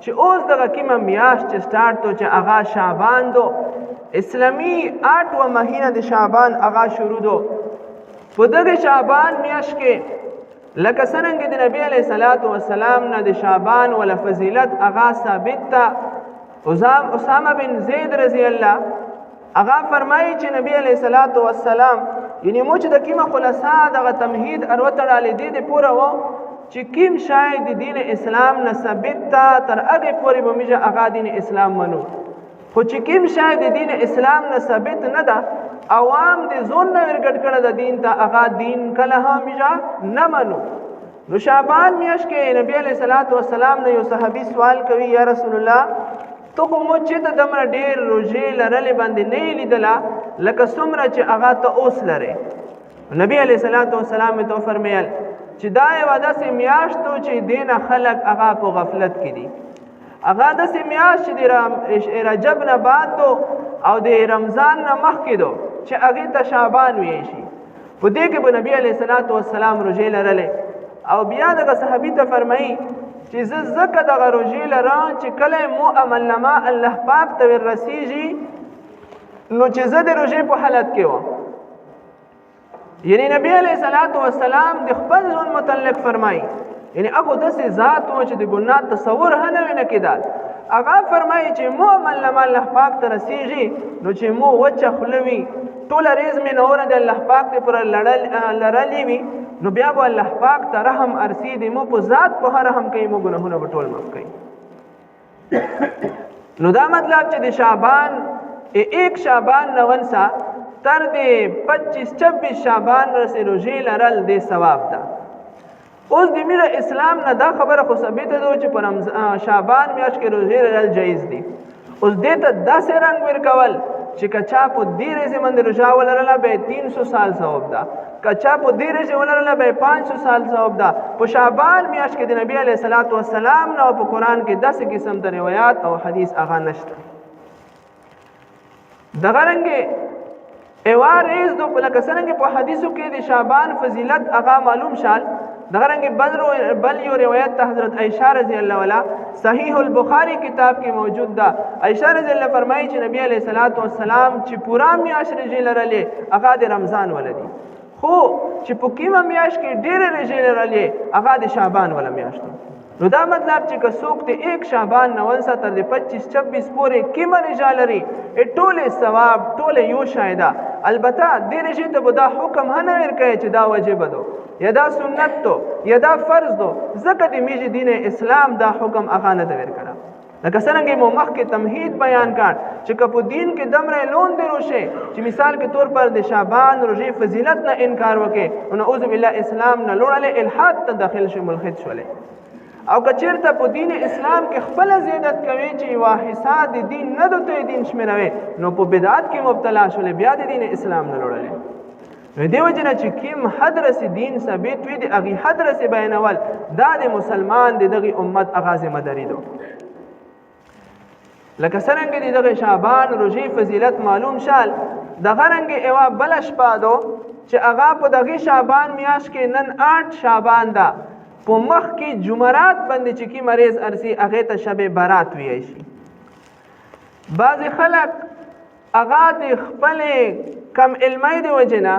چې اوس دغه کومه میاشت چې سٹارټ تو چې هغه شعبان دو اسلامی 8 مهینه د شعبان هغه شروع دو په دغه شعبان میاشت کې لکه څنګه د نبی علیہ الصلوۃ والسلام نه د شعبان ول فضیلت هغه ثابت تا اسامه بن زید رضی الله هغه فرمایي چې نبی علیہ الصلوۃ والسلام یعنی موږ د کیمه خلاصا دغه تمهید اروتړه لیدې د پوره و چې کیم شاید دین اسلام نه ثابت تا تر هغه پورې به موږ هغه دین اسلام منو خو چې کیم شاید دین اسلام نه ثابت نه ده عوام د زون نه ورګټ کړه د دین ته هغه دین کله هم موږ نه منو نو شعبان میاشت کې نبی علیہ الصلوۃ والسلام نه یو صحابي سوال کوي یا رسول الله تو کوم چې د دمر ډیر روزي لرلې باندې نه لیدلا لکه څومره چې هغه ته اوس لره نبی علیہ الصلوۃ والسلام ته فرمایل چې دا یو داسې میاشت چې دین خلق هغه په غفلت کې دي هغه داسې میاشت چې د رجب نه بعد او د رمضان نه مخکې دو چې هغه ته شعبان وی شي په دې کې به نبی علیہ الصلوۃ والسلام روزي لرلې او بیا دغه صحابي ته فرمایي چې زکه دغه روزي لران چې کله مو عمل نما الله پاک ته ورسیږي نو چې زه د روزي په حالت کې و یعنی نبی علیہ الصلوۃ والسلام د خپل ځون متعلق فرمایي یعنی هغه داسې ذات و چې د ګناه تصور نه نه کېدل هغه فرمایي چې مو عمل نما الله پاک ته رسیږي نو چې مو وچه خلوي ټول ریز مې نور د الله پاک ته پر لړلې وي نو بیا به الله پاک ته رحم ارسیدي مو په ذات په رحم کوي مو ګناهونه په ټول معاف کوي نو دا مطلب چې د شعبان 1 شعبان 90 تر دې 25-26 شعبان رسې روزي لرل د ثواب ده اوس د میره اسلام نه دا خبره خو ثابت ده چې په شعبان میاشت کې روزي لرل جایز دي اوس دې ته داسې رنگ ورکول چې کچا په دې ریزه باندې روزا ولرله به 300 سال ثواب ده کچا په دې ریزه ولرله به 500 سال ثواب ده په شعبان میاشت کې د نبی علیہ الصلوۃ والسلام نو په قران کې داسې قسم د روایت او حدیث هغه نشته دغه رنګ ایوار ریز دو لکه څنګه په حدیثو کې د شعبان فضیلت هغه معلوم شال دغه رنګ بل یو روایت ته حضرت عائشہ رضی الله عنها صحیح البخاری کتاب کې موجود ده عائشہ رضی الله فرمایي چې نبی علیہ الصلوۃ والسلام چې پورا میاشت رجی لرلې هغه د رمضان ولدي خو چې په کیمه میاشت کې ډېر رجی لرلې هغه د شعبان ولا میاشت نو دا مطلب چې کڅوک ته 1 شعبان 90 تر 25-26 پورې کیمه رجال لري ټول ثواب ټول یو شایده البته دې رجی ته بدا حکم نه ورکړي چې دا واجب ده یا دا سنت تو یا دا فرض دو زکه د میج دین اسلام دا حکم هغه نه ورکړه لکه څنګه مو مخکې تمهید بیان کړ چې کپو دین کې دمره لون دی روشه چې مثال کې طور پر د شعبان روزي فضیلت نه انکار وکړي نو اعوذ بالله اسلام نه لوړل الحاد ته داخل شي ملحد شولې او کچیرته په دین اسلام کې خپل زیادت کوي چې واحصا د دین نه دوته دین شمیروي نو په بدعت کې مبتلا شولې بیا د دین اسلام نه لوړل نو دیو جنا چې کیم حد رس دین ثابت وي د اغي حد رس بیانول دا د مسلمان دغه امت اغاز مداري دو لکه څنګه دغه شعبان روزي فضیلت معلوم شال دغه رنګ ایوا بلش پادو چې اغا په دغه شعبان میاش کې نن 8 شعبان دا په مخ کې جمعرات باندې چې کی مریض ارسي هغه ته شب برات وی شي بعض خلک اغا د خپل کم علمي دی وجنا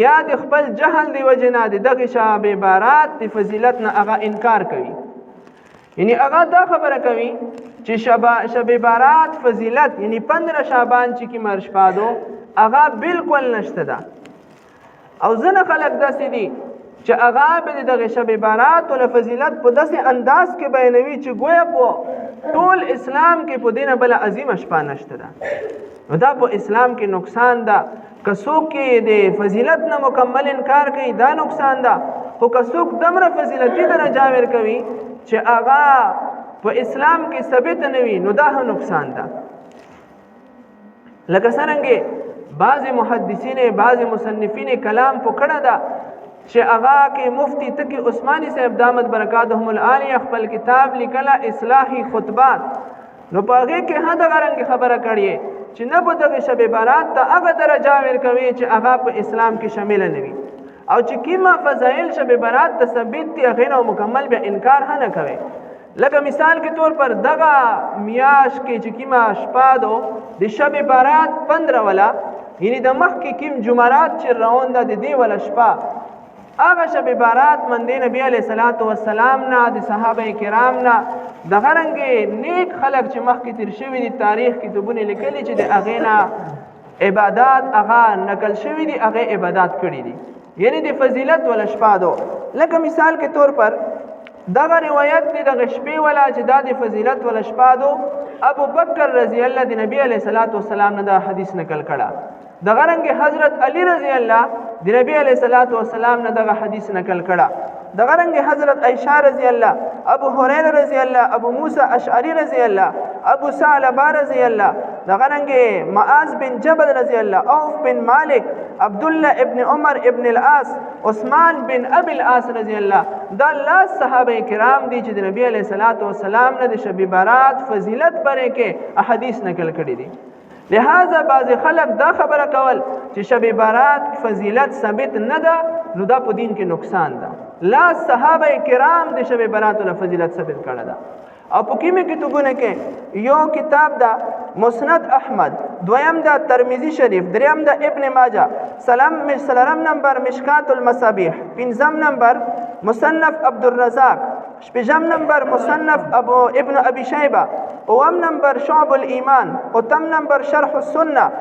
یا د خپل جهل دی وجنا دغه شب برات د فضیلت نه اغا انکار کوي یعنی اغا دا خبره کوي چې شب برات فضیلت یعنی 15 شعبان چې کی مرش پادو اغا بالکل نشته ده او ځنه خلک داسې دي چې هغه به دغه شب برات او فضیلت په داسې انداز کې بیانوي چې گویا په ټول اسلام کې په دینه بل عظیم شپه نشته ده نو دا په اسلام کې نقصان ده کڅوک کې د فضیلت نه مکمل انکار کوي دا نقصان ده خو کڅوک دمره فضیلتي درجه ور کوي چې هغه په اسلام کې ثابت نه وي نو دا نقصان ده لکه څنګه بعض محدثین بعض مصنفین کلام پکړه ده چې هغه کې مفتی تقی عثماني صاحب دامت برکاتهم العالیه خپل کتاب لیکلا اصلاحی خطبات نو پاغه کې هدا غرنګ خبره کړي چې نه په دغه شب برات ته هغه درجه ور کوي چې هغه په اسلام کې شامل نه وي او چې کیما فضائل شب برات ته ثابت دي هغه نو مکمل به انکار نه کوي لکه مثال کې طور پر دغه میاش کې چې کیما شپه دو د شب برات 15 ولا یعنی د مخ کې کیم جمعرات چې روان ده د دې ولا شپه هغه شب برات من دی نبی علیہ الصلوۃ والسلام نه د صحابه کرام نه د غرنګ نیک خلق چې مخ کې تیر شوی دي تاریخ کتابونه لیکلي چې د اغینا عبادت هغه نقل شوی دي هغه عبادت کړی دي یعنی د فضیلت ولا شپه دو لکه مثال کې طور پر دغه روایت دی د شپې ولا چې د فضیلت ولا شپه دو ابو بکر رضی الله د نبی علیہ الصلوۃ والسلام نه دا حدیث نقل کړه د غرنګ حضرت علی رضی الله د نبی علیہ الصلوۃ والسلام نه دغه حدیث نقل کړه د غرنګ حضرت عائشہ رضی الله ابو هريره رضی الله ابو موسی اشعری رضی الله ابو ثعلبہ رضی الله د غرنګ معاذ بن جبل رضی الله اوف بن مالک عبد الله ابن عمر ابن العاص عثمان بن ابي العاص رضی الله دا الله صحابه کرام دي چې د نبی علیہ الصلوۃ والسلام نه د شب برات فضیلت بره کې احادیث نقل کړي دي لہذا بعض خلق دا خبره کول چې شب برات فضیلت ثابت نه ده نو دا په دین کې نقصان ده لا صحابه کرام د شب برات له فضیلت ثابت کړه ده او په کیمه کتابونه کې یو کتاب دا مسند احمد دویم دا ترمذی شریف دریم دا ابن ماجه سلام نمبر مشکات المصابیح پنځم نمبر مصنف عبدالرزاق شپږم نمبر مصنف ابن ابي شيبه اوم نمبر شعب الایمان اوتم نمبر شرح السنه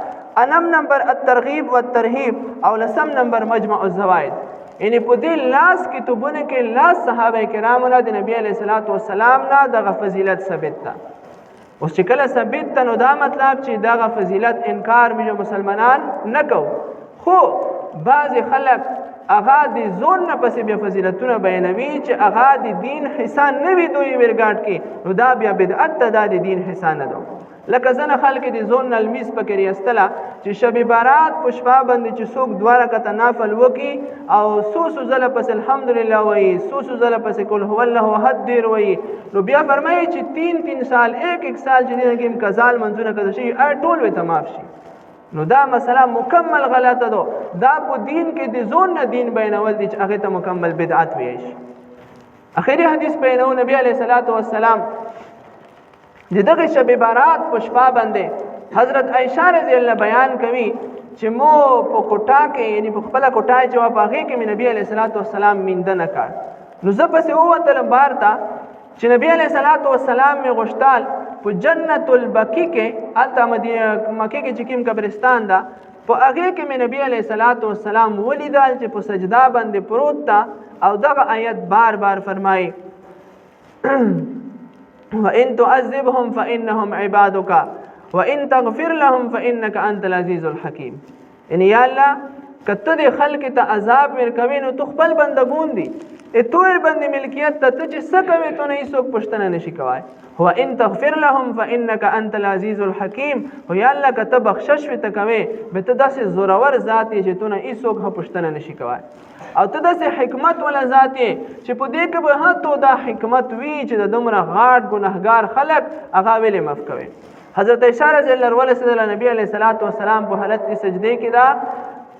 انم نمبر الترغیب والترهیب او لسم نمبر مجمع الزوائد یعنی په دې لاس کتابونه کې لاس صحابه کرامو نه د نبی علیہ الصلوۃ والسلام نه دغه فضیلت ثابت ده اوس چې کله ثابت ده نو دا مطلب چې دغه فضیلت انکار موږ مسلمانان نه کوو خو بعض خلک اغا د زون نه پسې بیا فضیلتونه بیانوي چې اغا د دین حصہ نه وي دوی ورګاټ کې نو دا بیا بدعت ده د دین حصہ نه ده لکه ځنه خلک د زون نلمیز پکې ریستله چې شب برات پښپا باندې چې څوک دوه رکعته نافل وکي او سوسو زله پس الحمدلله وایي سوسو زله پس کول هو الله احد ډیر وایي نو بیا فرمایي چې 3 سال ایک سال چې دغه کې کزال منځونه کړي شي ټول وي تمام شي نو دا مسله مکمل غلطه ده دا په دین کې د زون نه دین بیانول دي چې هغه ته مکمل بدعت وایي اخیری حدیث بیانو نبی علیہ الصلوۃ والسلام دغه شب برات پښپا باندې حضرت عائشہ رضی الله بیان کوي چې مو په کوټا کې یعنی په خپل کوټا چې وا پاغه کې نبی علیہ الصلوۃ والسلام مینده نه کړ نو زه پسې ووتلم بار ته چې نبی علیہ الصلوۃ والسلام می غشتال په جنت البقیع کې الته مکه کې چې کوم قبرستان ده په هغه کې نبی علیہ الصلوۃ والسلام ولیدل چې په سجدا باندې پروت تا او دغه آیت بار بار فرمایي وَإِن تُعَذِّبْهُمْ فَإِنَّهُمْ عِبَادُكَ وَإِن تَغْفِرْ لَهُمْ فَإِنَّكَ أَنْتَ الْعَزِيزُ الْحَكِيمُ یعنی یا الله کته د خلق ته عذاب ورکوي نو تو خپل بندگون دي اتویر بند ملکیت ته چې څه کوي ته نه هیڅوک پښتنه نشي کوي هو ان تغفر لهم فانك انت العزيز الحكيم هو یا الله کته بخشش وته کوي به ته داسې زورور ذات چې ته نه هیڅوک پښتنه نشي کوي او ته داسې حکمت ولا ذات چې په دې کې به تو دا حکمت وی چې د دومره غاټ ګناهګار خلق هغه ویلې معاف کوي حضرت عائشہ رضی الله عنها نبی علیہ الصلوۃ والسلام په حالت سجده کې دا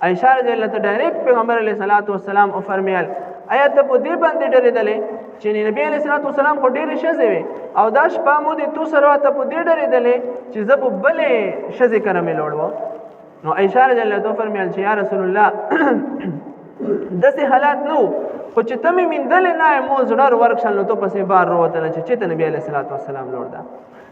عائشہ رضی الله ته ډایرکټ پیغمبر علیہ الصلوۃ والسلام او فرمایل آیت په دې باندې ډېرېدلې چې نبی علیہ الصلوۃ والسلام خو ډېرې شزه وي او دا شپه مو دې تو سره ته په دې ډېرېدلې چې زه په بلې شزه کرمه لوړو نو عائشہ رضی الله عنها فرمایل چې یا رسول الله داسې حالات نو خو چې ته مې مندل نه مو زړه ورکشل نو ته پسې بار وروتل چې ته نبی علیہ الصلوۃ والسلام لور دا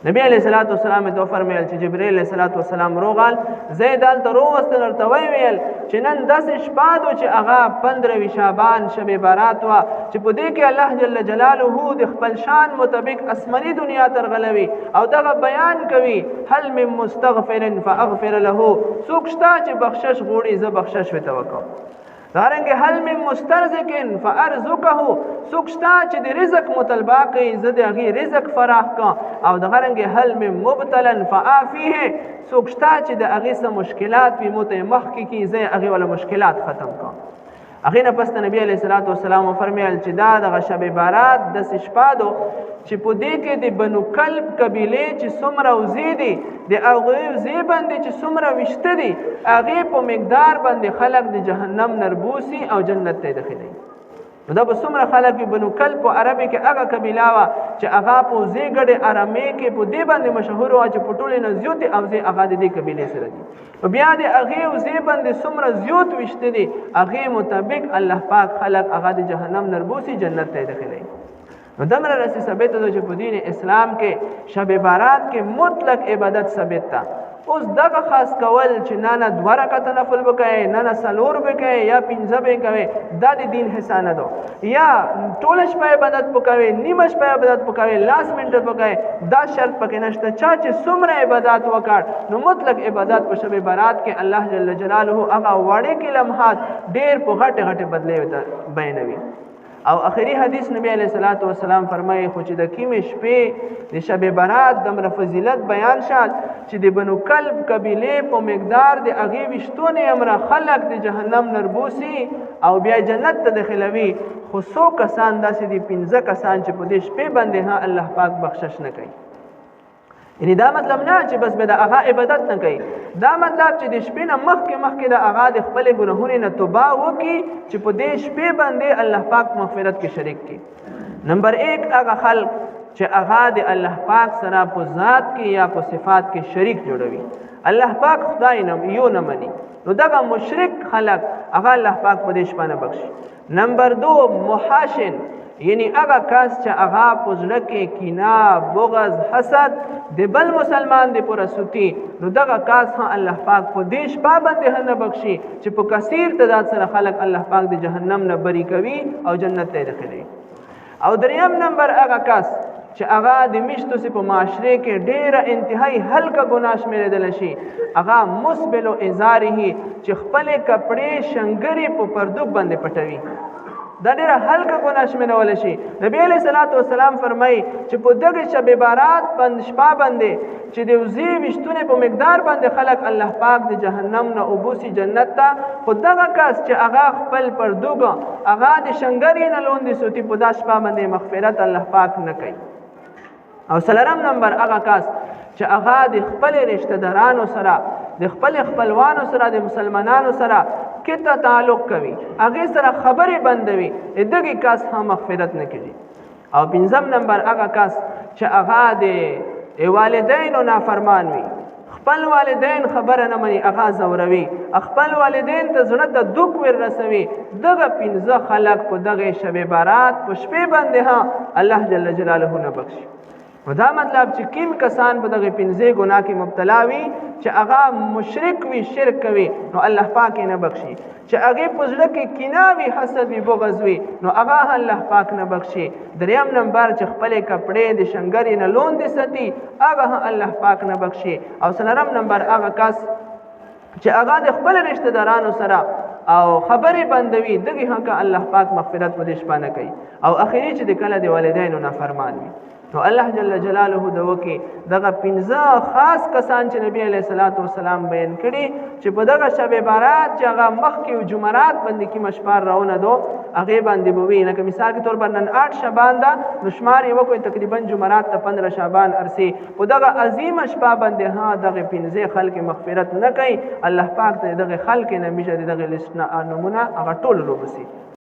نبی علیہ الصلوۃ والسلام ته فرمایل چې جبرئیل علیہ الصلوۃ والسلام روغال زید ال ته روستل ورته ویل چې نن داسې شپه دو چې هغه 15 شعبان شب برات وا چې په دې کې الله جل جلاله د خپل شان مطابق اسمنی دنیا ترغلوي او دغه بیان کوي هل من مستغفر فاغفر له څوک شته چې بخشش غوړي زه بخشش وته وکم دارنګه هل من مسترزقن فارزقه سوکشتا چې د رزق مطالبه کوي زه د هغه رزق فراخ کا او دغه هل من مبتلا فعافيه سوکشتا چې د هغه سم مشکلات وي مت مخ کی زه هغه ولا مشکلات ختم کا هغه نه پس نبی علیہ الصلوۃ والسلام فرمایل چې دا د شب برات د شپادو چې په دې کې د بنو کلب قبیله چې څومره وزیدي د هغه زیبند چې څومره وشته دي هغه په مقدار باندې خلق د جهنم نربوسی او جنت ته داخلي نو دا به څومره خلک وي. بنو کلب په عربي کې هغه قبیله وه چې هغه په وزې ګډې ارامۍ کې په دې باندې مشهور وه چې په ټولې نه زیاتې اوزې هغه د دې قبیلې سره دي. نو بیا د هغې وزې باندې څومره زیات ویشته دي هغې مطابق الله پاک خلک هغه د جهنم نه ربوسي جنت ته یې داخلوي. نو دمره رسې ثابت ده چې په دین اسلام کې شب بارات کې مطلق عبادت ثابت ده. اوس دغه خاص کول چې نه 2 رکعته نفل وکړئ، نه 4 وکړئ یا 5 به کوئ، دا د دین حصہ نه ده. یا ټوله شپه عبادت وکوئ، نیمه شپه عبادت وکوئ، لاس منټ وکوئ، دا شرط پکې نشته. چا چې څومره عبادت وکړ نو مطلق عبادت په شب بارات کې الله جل جلاله هغه وړې کې لمحات ډېر په غټه غټه بدلې بیانوي. او اخری حدیث نبی علیہ الصلوۃ والسلام فرمایي خو چې د کیمې شپې د شب برات د فضیلت بیان شاد چې د بنو کلب قبیله په مقدار د هغې ویشتونه امره خلق د جهنم نربوسي او بیا جنت ته داخلوي. خو 100 کسان داسې دي 15 کسان چې په دې شپې باندې الله پاک بخشش نه کوي. یعنی دا مطلب نه چې بس به د هغه عبادت نه کوي، دا مطلب چې د شپې نه مخکې د هغه د خپل ګناهونو نه توبه وکړي چې په دې شپې باندې الله پاک مغفرت کې شریک کړي. نمبر 1 هغه خلق چې هغه د الله پاک سره په ذات کې یا په صفات کې شریک جوړوي، الله پاک خدای نه یو نه مني، نو دغه مشرک خلق هغه الله پاک په دې شپه نه بخشي. نمبر 2 محاشن، یعنی هغه کس چې هغه په زړه کې کینه، بغض، حسد د بل مسلمان دی پر سوتی، نو دغه کس هم الله پاک په دې شپه باندې نه بخشي چې په کثیر تعداد سره خلق الله پاک د جهنم نه بری کوي او جنت ته داخلي. او دریم نمبر هغه کس چې هغه د میشتو سي په معاشره کې ډیره انتهایی هلکه ګناه شمیرل شي، هغه مسبل او ازاره چې خپل کپڑے شنګري په پردوک باندې پټوي، دا ډیره هلکه ګناه شمیرل شي. نبی علیہ الصلوۃ والسلام فرمایي چې په دغه شب بارات باندې شپه باندې چې د وزې وشتونه په مقدار باندې خلق الله پاک د جهنم نه اوبوسي جنت ته، خو دغه کس چې هغه خپل پردوک هغه د شنګري نه لوندې سوتي په دا شپه باندې مغفرت الله پاک نه کوي. او سلرم نمبر هغه کس چې هغه د خپل رشتہ دارانو سره، د خپل خپلوانو سره، د مسلمانانو سره کته تعلق کوي، هغه سره خبرې بندوي، دغه کس هم مغفرت نه کوي. او پنځم نمبر هغه کس چې هغه د والدینو نافرمان وي، خپل والدین خبره نه مني، هغه زوروي، خپل والدین ته زړه ته دوک ور رسوي، دغه 15 خلق په دغه شب بارات په شپې باندې الله جل جلاله نه بخشي. دا مطلب چې کوم کسان په دغه 15 ګناه کې مبتلا وي چې هغه مشرک وي، شرک کوي، نو الله پاک نه بخشي. چې هغه په زړه کې کینه وي، حسد وي، بغض وي، نو هغه الله پاک نه بخشي. دریم نمبر چې خپل کپڑے د شنګري نه لوندې ساتي، هغه الله پاک نه بخشي. او څلورم نمبر هغه کس چې هغه د خپل رشتہ دارانو سره او خبرې بندوي، دغه هغه الله پاک مغفرت په دې شپه نه کوي. او اخیری چې د کله د والدینو نافرمان وي، نو الله جل جلاله د وکي دغه 15 خاص کسان چې نبی علیہ الصلوۃ والسلام بیان کړي چې په دغه شب بارات چې هغه مخکې جمعرات باندې کې مشپار راونه دو، هغه باندې بوي. لکه مثال کے طور پر نن 8 شعبان دا، نو شمار یو کوئی تقریبا جمعرات ته 15 شعبان ارسي، په دغه عظیم شپه باندې دغه 15 خلک مغفرت نه کوي، الله پاک ته دغه خلک نه میشه دغه لسنا نمونه هغه ټول لوبسي.